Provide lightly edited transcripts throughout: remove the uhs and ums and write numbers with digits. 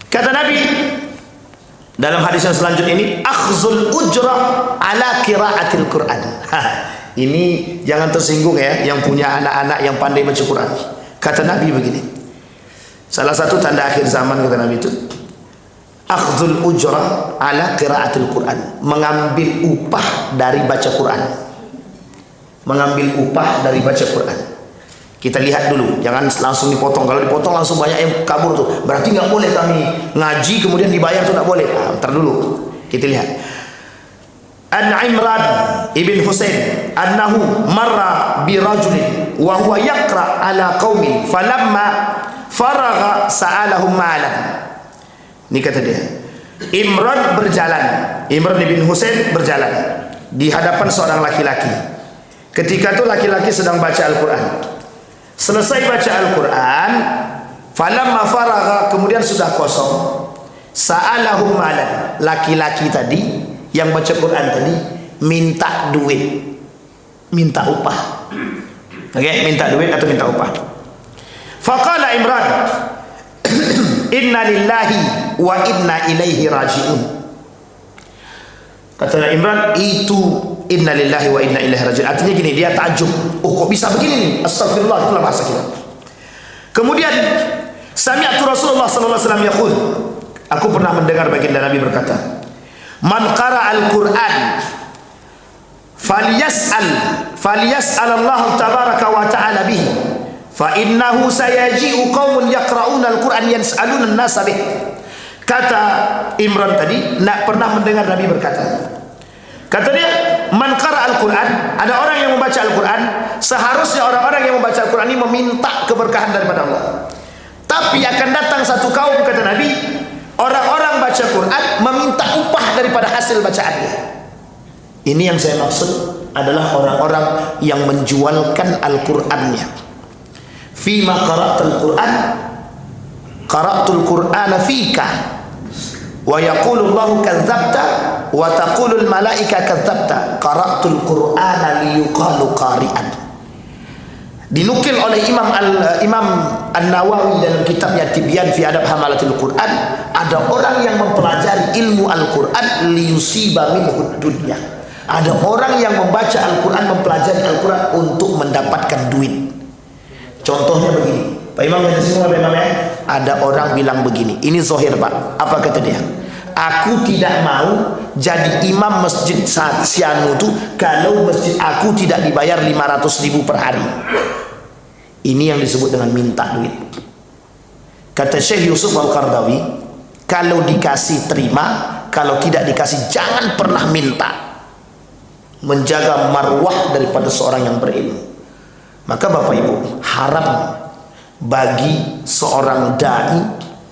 Kata Nabi dalam hadis yang selanjutnya ini, akhzul ujrah ala qiraatil Quran. Ini jangan tersinggung ya, yang punya anak-anak yang pandai baca Quran. Kata Nabi begini, salah satu tanda akhir zaman kata Nabi itu, akhzul ujrah ala qiraatil Quran, mengambil upah dari baca Quran. Mengambil upah dari baca Quran. Kita lihat dulu, jangan langsung dipotong. Kalau dipotong langsung banyak yang kabur tuh. Berarti nggak boleh kami ngaji kemudian dibayar tuh, nggak boleh. Ntar dulu kita lihat. An Imran ibn Husain annahu marra bi rajulin wa huwa yaqra ala qaumin falamma faragha sa'alahum ma'alan. Ini kata dia, Imran berjalan, Imran ibn Husain berjalan di hadapan seorang laki-laki. Ketika itu laki-laki sedang baca Al-Quran. Selesai baca Al-Quran, falamma faragha, kemudian sudah kosong, sa'alahum ma'alan, laki-laki tadi yang baca Quran tadi minta duit, minta upah. Oke, minta duit atau minta upah. Faqala Imran, inna lillahi wa inna ilaihi raji'un. Kata Imran, itu inna lillahi wa inna ilaihi raji'un. Artinya gini, dia takjub. Oh, kok bisa begini nih? Astagfirullah, itulah bahasa kita. Kemudian sami'tu Rasulullah sallallahu alaihi wasallam yaqul, aku pernah mendengar baginda Nabi berkata, man qara al-Quran falyas'al Allah tabaraka wa ta'ala bihi fa innahu sayaji'u qaumun yaqra'una al-Quran yans'aluna an-nasa bih. Kata Imran tadi, nak pernah mendengar Nabi berkata, kata dia, man qara al-Quran, ada orang yang membaca Al-Quran, seharusnya orang-orang yang membaca Al-Quran ini meminta keberkahan daripada Allah. Tapi akan datang satu kaum, kata Nabi, orang-orang baca Quran meminta upah daripada hasil bacaannya. Ini yang saya maksud adalah orang-orang yang menjualkan Al-Qurannya. Fima qara'tul Quran, qara'tul Qur'ana fika, wa yaqulu Allahu kadzabta wa taqulu al-malaika kadzabta, qara'tul Qur'ana liyuqalu qari'an. Dinukil oleh Imam An-Nawawi dalam kitabnya Tibyan fi Adab Hamalatil Quran, ada orang yang mempelajari ilmu Al-Quran liyusiba minhu dunya. Ada orang yang membaca Al-Quran, mempelajari Al-Quran untuk mendapatkan duit. Contohnya begini, Pak Imam yang disini, Pak Imam ya, ada orang bilang begini, ini zahir Pak, apa kata dia? Aku tidak mau jadi imam masjid Sianu itu kalau masjid aku tidak dibayar 500.000 per hari. Ini yang disebut dengan minta duit. Kata Syekh Yusuf Al-Qardawi, kalau dikasih terima, kalau tidak dikasih jangan pernah minta. Menjaga marwah daripada seorang yang berilmu. Maka Bapak Ibu, haram bagi seorang dai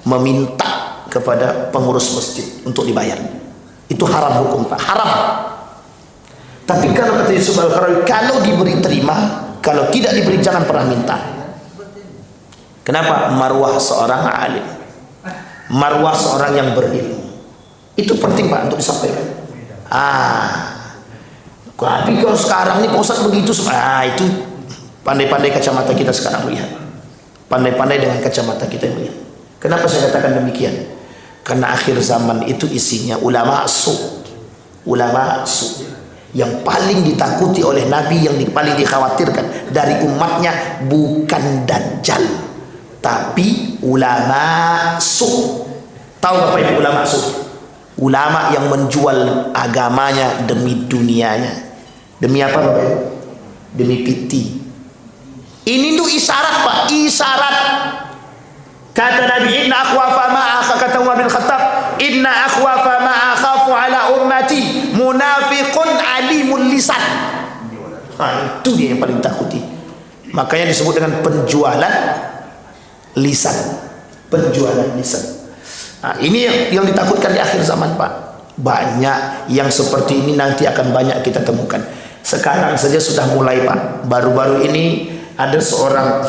meminta kepada pengurus masjid untuk dibayar. Itu haram hukum Pak, haram. Tapi kalau kata Yusuf Al-Qardawi, kalau diberi terima, kalau tidak diberi jangan pernah minta. Kenapa? Marwah seorang alim, marwah seorang yang berilmu, itu penting Pak untuk disampaikan. Tapi kalau sekarang ini Pak Ustaz begitu, itu pandai-pandai kacamata kita sekarang melihat, pandai-pandai dengan kacamata kita melihat. Kenapa saya katakan demikian? Karena akhir zaman itu isinya ulama su, ulama su. Yang paling ditakuti oleh Nabi, yang paling dikhawatirkan dari umatnya bukan Dajjal, tapi ulama su. Tahu Bapak Ibu ulama su? Ulama yang menjual agamanya demi dunianya. Demi apa Bapak Ibu? Demi piti. Ini tuh isyarat Pak, isyarat. Kata Nabi, inna akhwafa ma'akha, kata Umar bin Khattab, inna akhwafa ma'akhafu ala ummati munafiqun alimul lisan. Itu dia yang paling takuti. Makanya disebut dengan penjualan lisan. Penjualan lisan. Ini yang ditakutkan di akhir zaman Pak. Banyak yang seperti ini nanti akan banyak kita temukan. Sekarang saja sudah mulai Pak. Baru-baru ini ada seorang,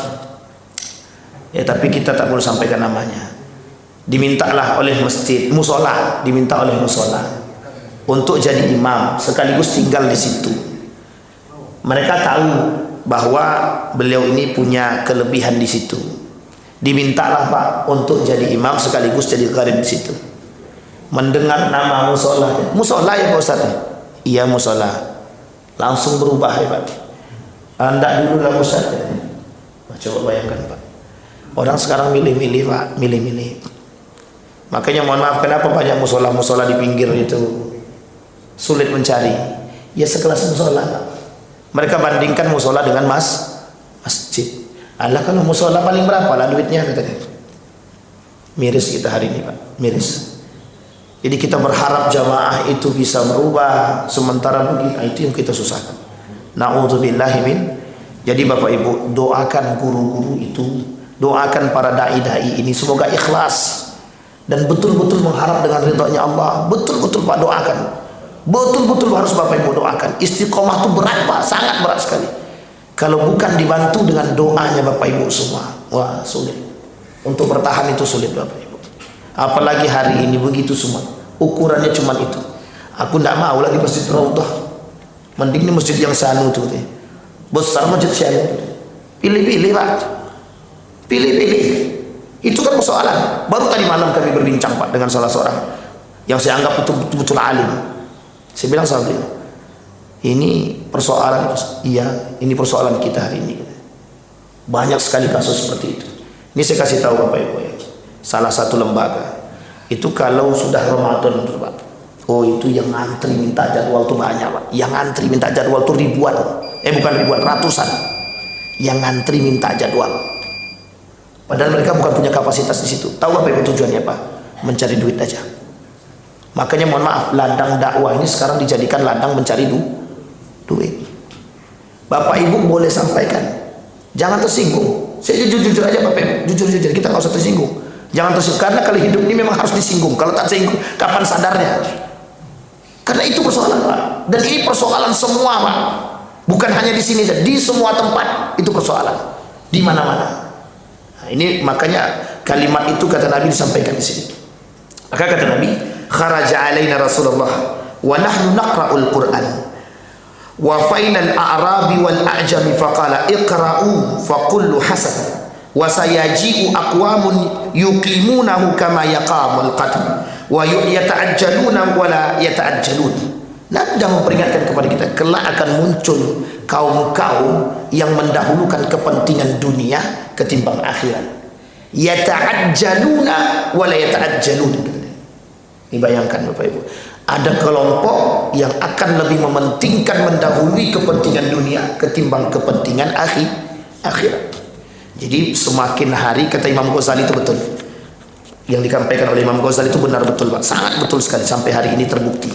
ya tapi kita tak boleh sampaikan namanya, dimintalah oleh masjid, musola, diminta oleh musola untuk jadi imam sekaligus tinggal di situ. Mereka tahu bahwa beliau ini punya kelebihan di situ. Dimintalah Pak untuk jadi imam sekaligus jadi qarim di situ. Mendengar nama musola, musola ya Pak Ustaz? Iya musola. Langsung berubah ya Pak. Anda dulu lah Ustaz. Coba bayangkan Pak. Orang sekarang milih-milih Pak, milih-milih. Makanya mohon maaf, kenapa banyak musola-musola di pinggir itu sulit mencari? Ya sekelas musola Pak. Mereka bandingkan musola dengan masjid. Allah kalau musola paling berapa lah duitnya katanya. Miris kita hari ini Pak, miris. Jadi kita berharap jamaah itu bisa berubah, sementara begini, itu yang kita susahkan. Na'udzubillahi min. Jadi Bapak Ibu, doakan guru-guru itu, doakan para dai-dai ini semoga ikhlas dan betul-betul mengharap dengan ridhonya Allah. Betul-betul Pak doakan. Betul-betul harus Bapak Ibu doakan. Istiqomah itu berat Pak, sangat berat sekali. Kalau bukan dibantu dengan doanya Bapak Ibu semua, wah sulit. Untuk bertahan itu sulit Bapak Ibu. Apalagi hari ini begitu semua. Ukurannya cuma itu. Aku tidak mau lagi masjid Raudhah. Mending ini masjid yang sanu tuh. Besar masjid sanu. Pilih-pilih Pak. Pilih-pilih. Itu kan persoalan. Baru tadi malam kami berbincang Pak dengan salah seorang yang saya anggap betul-betul alim. Saya bilang sama beliau, ini persoalan, iya, ini persoalan kita hari ini. Banyak sekali kasus seperti itu. Ini saya kasih tahu Bapak Ibu ya. Salah satu lembaga itu kalau sudah Ramadan itu Pak, oh itu yang ngantri minta jadwal tuh banyak Pak. Yang ngantri minta jadwal tuh ribuan, bukan ribuan, ratusan. Yang ngantri minta jadwal. Padahal mereka bukan punya kapasitas di situ. Tahu Bapak Ibu tujuannya apa? Mencari duit aja. Makanya mohon maaf, ladang dakwah ini sekarang dijadikan ladang mencari duit. Bapak Ibu boleh sampaikan, jangan tersinggung. Saya jujur-jujur aja Bapak Ibu, jujur-jujur, kita nggak usah tersinggung. Jangan tersinggung, karena kalau hidup ini memang harus disinggung. Kalau tak tersinggung, kapan sadarnya? Karena itu persoalan Pak. Dan ini persoalan semua Pak. Bukan hanya di sini saja, di semua tempat itu persoalan. Di mana-mana. Nah, ini makanya kalimat itu kata Nabi disampaikan di sini. Maka kata Nabi, kharaja alaina Rasulullah wa nahnu naqra'ul Qur'an wa fainal a'rabi wal a'jami faqala iqra'u faqullu hasan wa sayaji'u aqwamun yuqimunahu kama yaqamul qatl wa yata'ajjaluna wa la yata'ajjalun. Nabi sudah memperingatkan kepada kita, kelak akan muncul kaum-kaum yang mendahulukan kepentingan dunia ketimbang akhirat. Yata'ajjaluna wa la yata'ajjalun. Ini bayangkan Bapak Ibu, ada kelompok yang akan lebih mementingkan mendahului kepentingan dunia ketimbang kepentingan akhirat. Jadi semakin hari, kata Imam Ghazali itu betul, yang disampaikan oleh Imam Ghazali itu benar betul Pak, sangat betul sekali, sampai hari ini terbukti.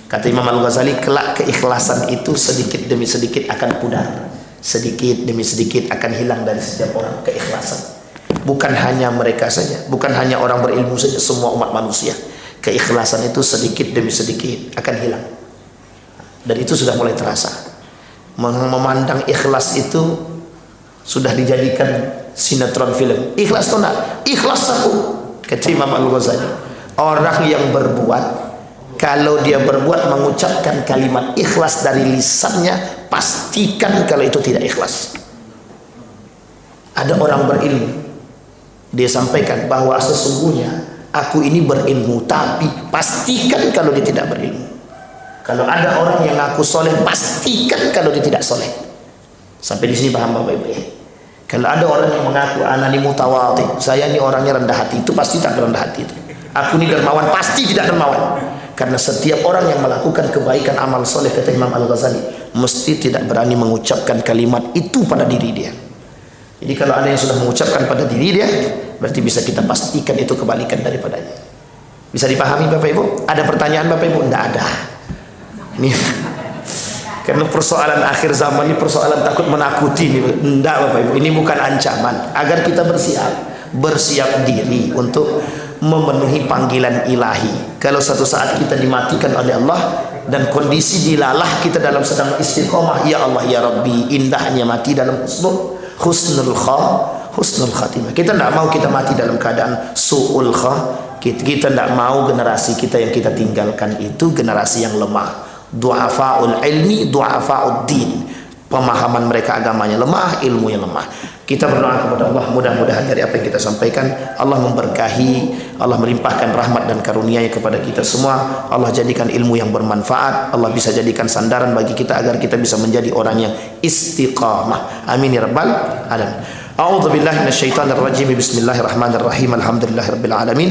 Kata Imam Al-Ghazali, kelak keikhlasan itu sedikit demi sedikit akan pudar, sedikit demi sedikit akan hilang dari setiap orang keikhlasan. Bukan hanya mereka saja, bukan hanya orang berilmu saja, semua umat manusia. Keikhlasan itu sedikit demi sedikit akan hilang. Dan itu sudah mulai terasa. Memandang ikhlas itu sudah dijadikan sinetron film. Ikhlas atau enggak? Ikhlas aku. Kata Imam Al-Ghazali, orang yang berbuat, kalau dia berbuat mengucapkan kalimat ikhlas dari lisannya, pastikan kalau itu tidak ikhlas. Ada orang berilmu, dia sampaikan bahwa sesungguhnya aku ini berilmu, tapi pastikan kalau dia tidak berilmu. Kalau ada orang yang ngaku soleh, pastikan kalau dia tidak soleh. Sampai di sini paham Bapak Ibu ya? Kalau ada orang yang mengaku anani mutawadhi, saya ini orangnya rendah hati, itu pasti tak rendah hati itu. Aku ini dermawan, pasti tidak dermawan. Karena setiap orang yang melakukan kebaikan amal soleh, kata Imam Al-Ghazali, mesti tidak berani mengucapkan kalimat itu pada diri dia. Jadi kalau ada yang sudah mengucapkan pada diri dia, berarti bisa kita pastikan itu kebalikan daripadanya. Bisa dipahami Bapak Ibu? Ada pertanyaan Bapak Ibu? Tidak ada. Ini karena persoalan akhir zaman ini persoalan takut menakuti. Tidak Bapak Ibu, ini bukan ancaman. Agar kita bersiap diri untuk memenuhi panggilan ilahi. Kalau satu saat kita dimatikan oleh Allah dan kondisi dilalah kita dalam sedang istiqomah, ya Allah ya Rabbi, indahnya mati dalam husnul khatimah. Kita tidak mau kita mati dalam keadaan su'ul khatimah. Kita tidak mau generasi kita yang kita tinggalkan itu generasi yang lemah, du'afa'ul ilmi, du'afa'ud din, pemahaman mereka agamanya lemah, ilmunya lemah. Kita berdoa kepada Allah, mudah-mudahan dari apa yang kita sampaikan Allah memberkahi, Allah melimpahkan rahmat dan karunia-Nya kepada kita semua. Allah jadikan ilmu yang bermanfaat, Allah bisa jadikan sandaran bagi kita agar kita bisa menjadi orang yang istiqamah. Amin ya rabbal alamin. A'udzu billahi minasyaitonir rajim. Bismillahirrahmanirrahim. Alhamdulillahirabbil alamin.